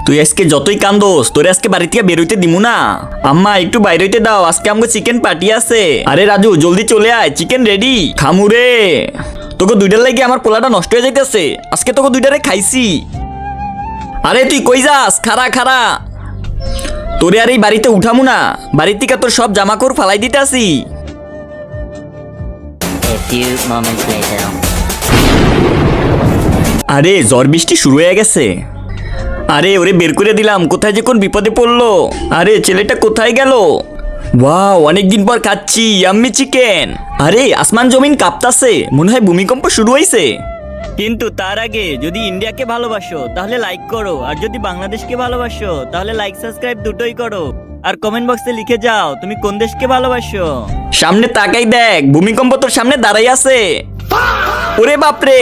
তুই আজকে যতই কান্দোস তোরে আজকে বাড়ি থেকে বের হইতে দিমু না। আম্মা একটু বাইরে হইতে দাও, আজকে আমাকে চিকেন পার্টি আছে। আরে রাজু জলদি চলে আয়, চিকেন রেডি, খামু রে। তোকে দুইটার লাগি আমার পোলাটা নষ্ট হয়ে যাইতেছে, আজকে তোকে দুইটারে খাইছি। আরে তুই কই যাস, খারা খারা। তোরে আর এই বাড়িতে উঠামু না, বাড়ির থেকে তোর সব জামাকাপড় ফালাই দিতে আসি। A few moments later. আরে ঝড় বৃষ্টি শুরু হয়ে গেছে। আরে ওরে বের করে দিলাম, কোথায় যে কোন বিপদে পড়লো। আরে ছেলেটা কোথায় গেল? ওয়াও, অনেকদিন পর খাচ্ছি ইয়াম্মি চিকেন। আরে আসমান জমিন কাঁপতাছে, মনে হয় ভূমিকম্প শুরু হয়েছে। কিন্তু তার আগে যদি ইন্ডিয়াকে ভালোবাসো তাহলে লাইক করো, আর যদি বাংলাদেশকে ভালোবাসো তাহলে লাইক সাবস্ক্রাইব দুটোই করো। আর কমেন্ট বক্সে লিখে যাও তুমি কোন দেশকে ভালোবাসো। সামনে তাকাই দেখ, ভূমিকম্প তোর সামনে দাঁড়াই আছে। ওরে বাপরে।